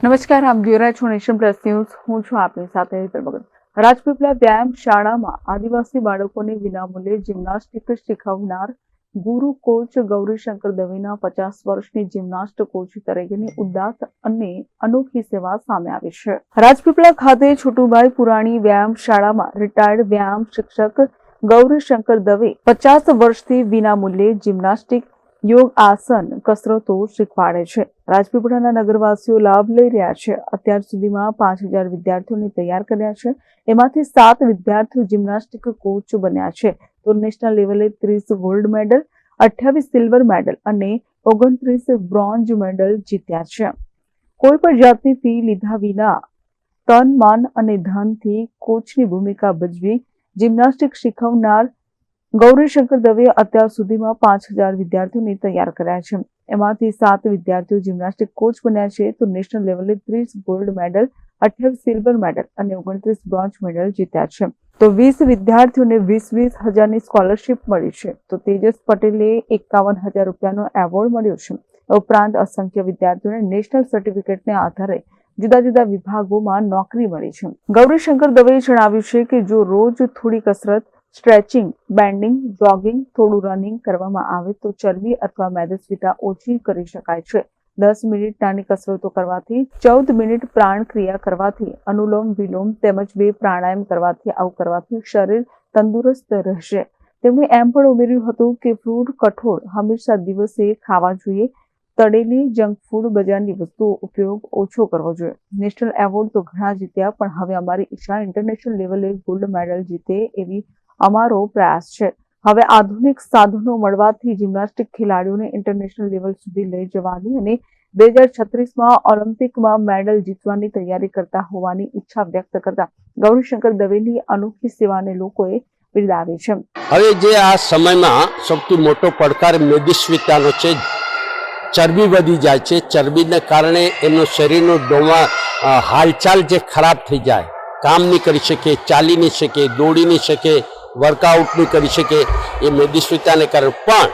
નમસ્કાર, આપ જોઈ રહ્યા છો નેશન પ્લસ ન્યૂઝ. હું છું આપની સાથે હેતલ ભગત. રાજપીપળા વ્યાયામ શાળામાં આદિવાસી બાળકોને વિનામૂલ્યે જિમ્નાસ્ટિક શીખવનાર ગુરુ કોચ ગૌરીશંકર દવેના 50 વર્ષની જિમ્નાસ્ટ કોચ તરીકેની ઉદાત્ત અને અનોખી સેવા સામે આવી છે. રાજપીપળા ખાતે છોટુભાઈ પુરાણી વ્યાયામ શાળામાં રિટાયર્ડ વ્યાયામ શિક્ષક ગૌરીશંકર દવે 50 વર્ષથી વિનામૂલ્યે જિમ્નાસ્ટિક, યોગ, આસન, કસરતો શીખવાડે છે. રાજપીપળાના નગરવાસીઓ લાભ લઈ રહ્યા છે. અત્યાર સુધીમાં 5000 વિદ્યાર્થીઓને તૈયાર કર્યા છે. એમાંથી 7 વિદ્યાર્થીઓ જિમ્નાસ્ટિક કોચ બન્યા છે. તો નેશનલ લેવલે 30 ગોલ્ડ મેડલ, 28 સિલ્વર મેડલ અને 29 બ્રોન્ઝ મેડલ જીત્યા છે. કોઈ પણ જાતની ફી લીધા વિના તન, મન અને ધનથી કોચની ભૂમિકા ભજવી જિમ્નાસ્ટિક શીખવનાર ગૌરીશંકર દવે અત્યાર સુધીમાં 5000 વિદ્યાર્થીઓને તૈયાર કર્યા છે. એમાંથી 7 વિદ્યાર્થીઓ જિમ્નાસ્ટિક કોચ બન્યા છે. તો નેશનલ લેવલે 30 ગોલ્ડ મેડલ, 28 સિલ્વર મેડલ અને 29 બ્રોન્ઝ મેડલ જીત્યા છે. તો 20 વિદ્યાર્થીઓને 20,000 હજારની સ્કોલરશીપ મળી છે. તો તેજસ પટેલે 51,000 રૂપિયાનો એવોર્ડ મળ્યો છે. ઉપરાંત અસંખ્ય વિદ્યાર્થીઓને નેશનલ સર્ટિફિકેટને આધારે જુદા જુદા વિભાગોમાં નોકરી મળી છે. ગૌરીશંકર દવેએ જણાવ્યું છે કે જો રોજ થોડી કસરત, સ્ટ્રેચિંગ, બેન્ડિંગ, જોગિંગ, થોડું રનિંગ કરવામાં આવે તો ચરબી અથવા મેદસ્વીતા ઓછી કરી શકાય છે. 10 મિનિટ નાની કસરતો કરવાથી, 14 મિનિટ પ્રાણ ક્રિયા કરવાથી, અનુલોમ વિલોમ તેમજ 2 પ્રાણાયામ કરવાથી, આવું કરવાથી શરીર તંદુરસ્ત રહેશે. તેમણે એમ પણ ઉમેર્યું હતું કે ફ્રૂટ, કઠોળ હંમેશા દિવસે ખાવા જોઈએ. તળેલી, જંક ફૂડ, બજારની વસ્તુઓ ઉપયોગ ઓછો કરવો જોઈએ. નેશનલ એવોર્ડ તો ઘણા જીત્યા, પણ હવે અમારી ઈચ્છા ઇન્ટરનેશનલ લેવલે ગોલ્ડ મેડલ જીતે એવી અમારો પ્રયાસ છે. હવે આધુનિક સાધનો મળવાથી જિમ્નાસ્ટિક ખેલાડીઓને ઇન્ટરનેશનલ લેવલ સુધી લઈ જવાની અને 2036માં ઓલિમ્પિકમાં મેડલ જીતવાની તૈયારી કરતા હોવાની ઈચ્છા વ્યક્ત કરતા ગૌરીશંકર દવેની અનોખી સેવાને લોકોએ બિરદાવી છે. હવે જે આ સમયમાં સૌથી મોટો પડકાર મેદસ્વીતાનો છે. ચરબી વધી જાય છે. ચરબીને કારણે એમનો શરીરનો હાલચાલ જે ખરાબ થઈ જાય, કામ નહીં કરી શકે, ચાલી નહીં શકે, દોડી નહીં શકે, વર્કઆઉટ નહીં કરી શકે, એ મેદસ્વીતાને કારણે. પણ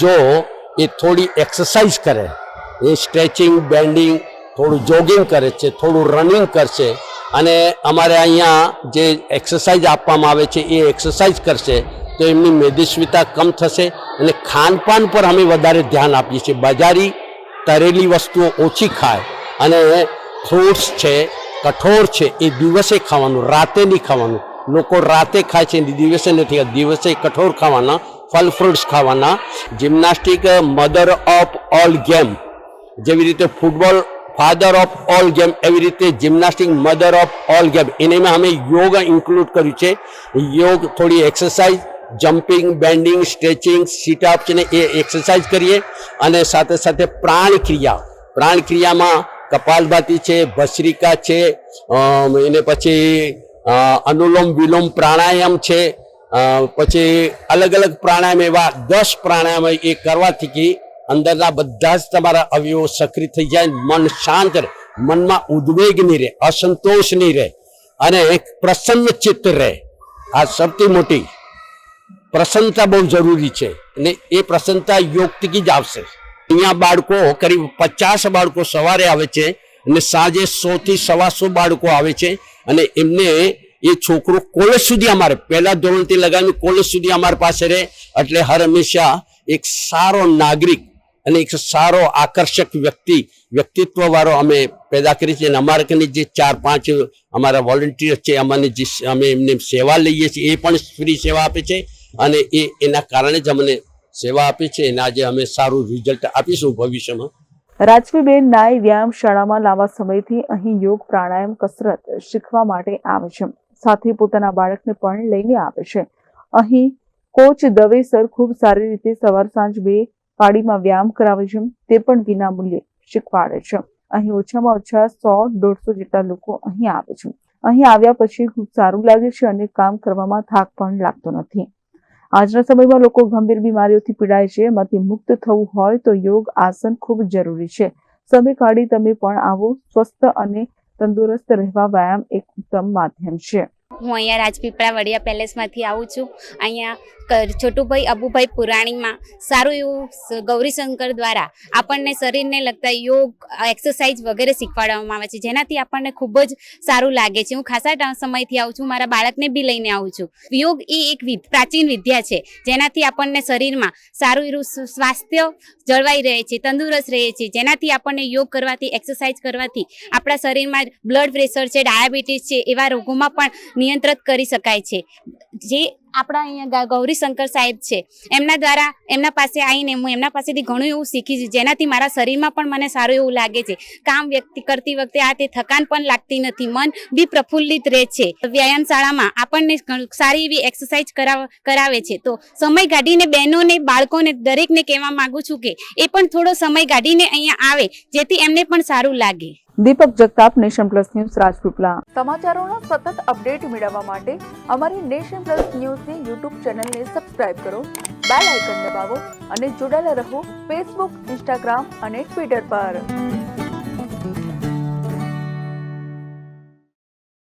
જો એ થોડી એક્સરસાઇઝ કરે, એ સ્ટ્રેચિંગ, બેન્ડિંગ, થોડું જોગિંગ કરે છે, થોડું રનિંગ કરશે અને અમારે અહીંયા જે એક્સરસાઇઝ આપવામાં આવે છે એ એક્સરસાઇઝ કરશે તો એમની મેદસ્વીતા કમ થશે. અને ખાનપાન પર અમે વધારે ધ્યાન આપીએ છીએ. બજારી તળેલી વસ્તુઓ ઓછી ખાય અને ફ્રૂટ્સ છે, કઠોળ છે, એ દિવસે ખાવાનું, રાતે નહીં ખાવાનું. લોકો રાતે ખાય છે, દિવસે નથી. દિવસે કઠોળ ખાવાના, ફળ ફ્રૂટ્સ ખાવાના. Gymnastic mother of all game, જેવી રીતે football father of all game, એવી રીતે gymnastic mother of all game. એનામાં અમે યોગ ઇન્ક્લુડ કર્યું છે. યોગ, થોડી એક્સરસાઇઝ, જમ્પિંગ, બેન્ડિંગ, સ્ટ્રેચિંગ, સીટઅપ્સ ને એ એક્સરસાઇઝ કરીએ. અને સાથે સાથે પ્રાણ ક્રિયામાં કપાલભાતી છે, ભસ્ત્રિકા છે, એને પછી અનુલોમ વિલોમ પ્રાણાયામ છે, પછી અલગ અલગ પ્રાણાયામ, એવા 10 પ્રાણાયામ એ કરવાથી અંદરના બધા જ તમારા અવયવો સક્રિય થઈ જાય, મન શાંત રહે, મનમાં ઉદ્વેગ નહીં રહે, અસંતોષ નહીં રહે અને એક પ્રસન્ન ચિત્ત રહે. આ સૌથી મોટી પ્રસન્નતા બહુ જરૂરી છે અને એ પ્રસન્નતા યોગથી જ આવશે. અહીંયા બાળકો કરીબ 50 બાળકો સવારે આવે છે અને સાંજે 100 થી 125 બાળકો આવે છે. અને એમને એ છોકરો કોલેજ સુધી, અમારે પહેલા ધોરણથી લગાવીને કોલેજ સુધી અમારી પાસે રહે. એટલે હર હંમેશા એક સારો નાગરિક અને એક સારો આકર્ષક વ્યક્તિત્વ વાળો અમે પેદા કરી છે. અને અમારા કને જે 4-5 અમારા વોલન્ટિયર છે, અમે એમને સેવા લઈએ છીએ, એ પણ ફ્રી સેવા આપે છે અને એના કારણે જ અમને સેવા આપી છે. અને આજે અમે સારું રિઝલ્ટ આપીશું ભવિષ્યમાં. રાજવીબેન નાઈ વ્યાયામ શાળામાં લાંબા સમયથી અહીં યોગ, પ્રાણાયામ, કસરત શીખવા માટે આવે છે. સાથે પોતાના બાળકને પણ લઈને આવે છે. અહીં કોચ દવે સર ખૂબ સારી રીતે સવાર સાંજ 2 પાળીમાં વ્યાયામ કરાવે છે. તે પણ વિના મૂલ્યે શીખવાડે છે. અહીં ઓછામાં ઓછા 100-150 જેટલા લોકો અહીં આવે છે. અહીં આવ્યા પછી ખૂબ સારું લાગે છે અને કામ કરવામાં થાક પણ લાગતો નથી. આજના સમયમાં લોકો ગંભીર બીમારીઓથી પીડાય છે. એમાંથી મુક્ત થવું હોય તો યોગ, આસન ખૂબ જરૂરી છે. સમય કાઢી તમે પણ આવો. સ્વસ્થ અને તંદુરસ્ત રહેવા વ્યાયામ એક ઉત્તમ માધ્યમ છે. હું અહીંયા રાજપીપળા વડિયા પેલેસમાંથી આવું છું. અહીંયા છોટુભાઈ અબુભાઈ પુરાણીમાં સારું એવું ગૌરીશંકર દ્વારા આપણને શરીરને લગતા યોગ એક્સરસાઇઝ વગેરે શીખવાડવામાં આવે છે, જેનાથી આપણને ખૂબ જ સારું લાગે છે. હું ખાસા સમયથી આવું છું, મારા બાળકને બી લઈને આવું છું. યોગ એ એક પ્રાચીન વિદ્યા છે, જેનાથી આપણને શરીરમાં સારું એવું સ્વાસ્થ્ય જળવાઈ રહે છે, તંદુરસ્ત રહે છે, જેનાથી આપણને યોગ કરવાથી એક્સરસાઇઝ કરવાથી આપણા શરીરમાં બ્લડ પ્રેશર છે, ડાયાબિટીસ છે, એવા રોગોમાં પણ નિયંત્રિત કરી શકાય છે. જે આપણા અહીંયા ગૌરીશંકર સાહેબ છે, એમના દ્વારા એમના પાસે આવીને હું એમના પાસેથી ઘણું એવું શીખી છું, જેનાથી મારા શરીરમાં પણ મને સારું એવું લાગે છે. કામ વ્યક્તિ કરતી વખતે આ તે થકાન પણ લાગતી નથી, મન બી પ્રફુલ્લિત રહે છે. વ્યાયામ શાળામાં આપણને સારી એવી એક્સરસાઇઝ કરાવે છે. તો સમય કાઢીને બહેનોને, બાળકોને દરેકને કહેવા માંગુ છું કે એ પણ થોડો સમય કાઢીને અહીંયા આવે, જેથી એમને પણ સારું લાગે. Deepak Jagtap, nation plus news, Rajpipla. સમાચારોના સતત અપડેટ મેળવવા માટે અમારી નેશન પ્લસ ન્યૂઝની યુટ્યુબ ચેનલને સબસ્ક્રાઇબ કરો, બેલ આઇકન દબાવો અને જોડાયેલા રહો ફેસબુક, ઇન્સ્ટાગ્રામ અને ટ્વિટર પર.